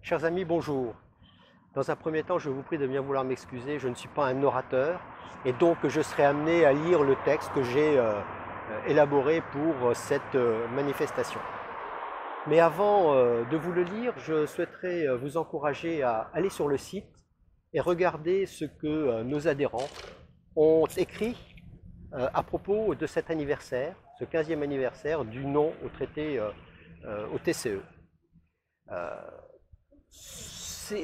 Chers amis, bonjour. Dans un premier temps, je vous prie de bien vouloir m'excuser, je ne suis pas un orateur et donc je serai amené à lire le texte que j'ai élaboré pour cette manifestation. Mais avant de vous le lire, je souhaiterais vous encourager à aller sur le site et regarder ce que nos adhérents ont écrit à propos de cet anniversaire, ce 15e anniversaire du non au traité au TCE.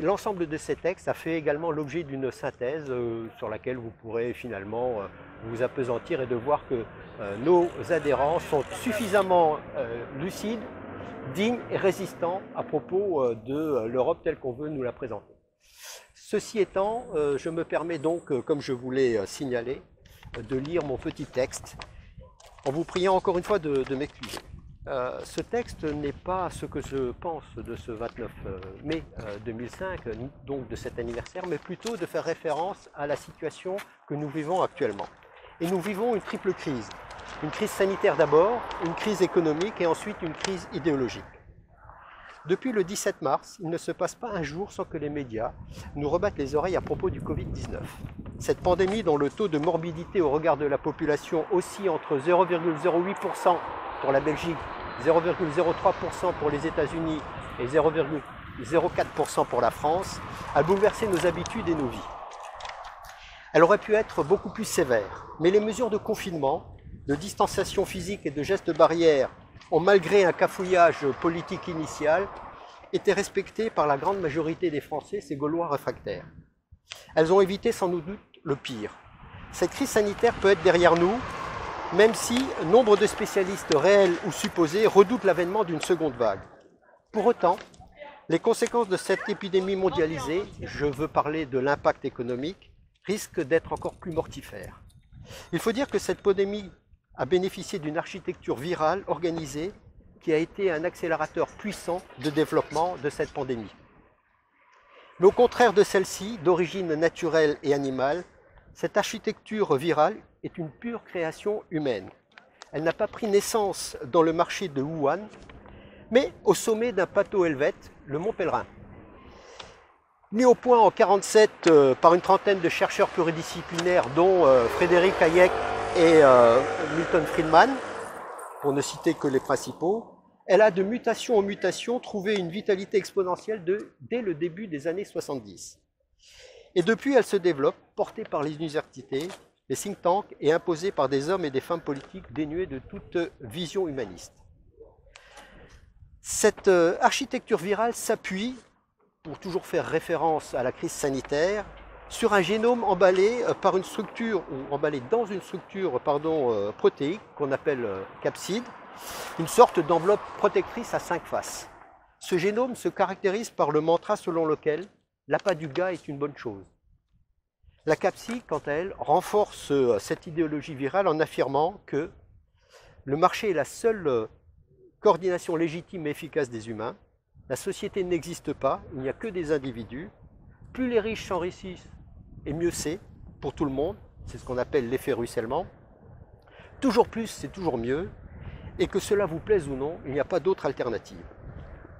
L'ensemble de ces textes a fait également l'objet d'une synthèse sur laquelle vous pourrez finalement vous appesantir et de voir que nos adhérents sont suffisamment lucides, dignes et résistants à propos de l'Europe telle qu'on veut nous la présenter. Ceci étant, je me permets donc, comme je vous l'ai signalé, de lire mon petit texte en vous priant encore une fois de m'excuser. Ce texte n'est pas ce que je pense de ce 29 mai 2005, donc de cet anniversaire, mais plutôt de faire référence à la situation que nous vivons actuellement. Et nous vivons une triple crise. Une crise sanitaire d'abord, une crise économique et ensuite une crise idéologique. Depuis le 17 mars, il ne se passe pas un jour sans que les médias nous rebattent les oreilles à propos du Covid-19. Cette pandémie dont le taux de morbidité au regard de la population oscille entre 0,08% pour la Belgique, 0,03% pour les États-Unis et 0,04% pour la France, a bouleversé nos habitudes et nos vies. Elle aurait pu être beaucoup plus sévère, mais les mesures de confinement, de distanciation physique et de gestes barrières ont, malgré un cafouillage politique initial, été respectées par la grande majorité des Français, ces Gaulois réfractaires. Elles ont évité sans doute le pire. Cette crise sanitaire peut être derrière nous, même si nombre de spécialistes réels ou supposés redoutent l'avènement d'une seconde vague. Pour autant, les conséquences de cette épidémie mondialisée, je veux parler de l'impact économique, risquent d'être encore plus mortifères. Il faut dire que cette pandémie a bénéficié d'une architecture virale organisée qui a été un accélérateur puissant de développement de cette pandémie. Mais au contraire de celle-ci, d'origine naturelle et animale, cette architecture virale est une pure création humaine. Elle n'a pas pris naissance dans le marché de Wuhan, mais au sommet d'un plateau helvète, le Mont Pèlerin. Mis au point en 1947 par une trentaine de chercheurs pluridisciplinaires, dont Frédéric Hayek et Milton Friedman, pour ne citer que les principaux, elle a de mutation en mutation trouvé une vitalité exponentielle dès le début des années 70. Et depuis, elle se développe, portée par les universités, les think tanks et imposée par des hommes et des femmes politiques dénués de toute vision humaniste. Cette architecture virale s'appuie, pour toujours faire référence à la crise sanitaire, sur un génome emballé par une structure, ou emballé dans une structure protéique qu'on appelle capside, une sorte d'enveloppe protectrice à 5 faces. Ce génome se caractérise par le mantra selon lequel l'appât du gars est une bonne chose. La capside, quant à elle, renforce cette idéologie virale en affirmant que le marché est la seule coordination légitime et efficace des humains, la société n'existe pas, il n'y a que des individus, plus les riches s'enrichissent et mieux c'est pour tout le monde, c'est ce qu'on appelle l'effet ruissellement, toujours plus c'est toujours mieux, et que cela vous plaise ou non, il n'y a pas d'autre alternative.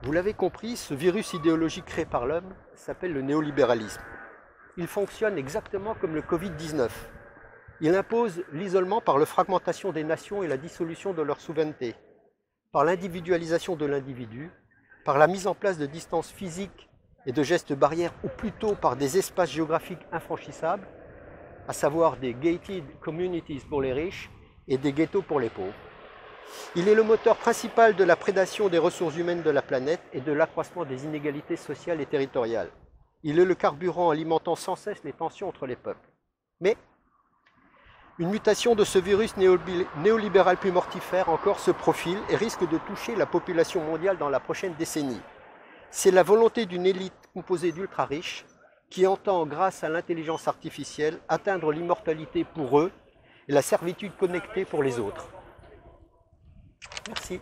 Vous l'avez compris, ce virus idéologique créé par l'homme s'appelle le néolibéralisme. Il fonctionne exactement comme le Covid-19. Il impose l'isolement par la fragmentation des nations et la dissolution de leur souveraineté, par l'individualisation de l'individu, par la mise en place de distances physiques et de gestes barrières, ou plutôt par des espaces géographiques infranchissables, à savoir des gated communities pour les riches et des ghettos pour les pauvres. Il est le moteur principal de la prédation des ressources humaines de la planète et de l'accroissement des inégalités sociales et territoriales. Il est le carburant alimentant sans cesse les tensions entre les peuples. Mais une mutation de ce virus néolibéral plus mortifère encore se profile et risque de toucher la population mondiale dans la prochaine décennie. C'est la volonté d'une élite composée d'ultra-riches qui entend, grâce à l'intelligence artificielle, atteindre l'immortalité pour eux et la servitude connectée pour les autres. Merci.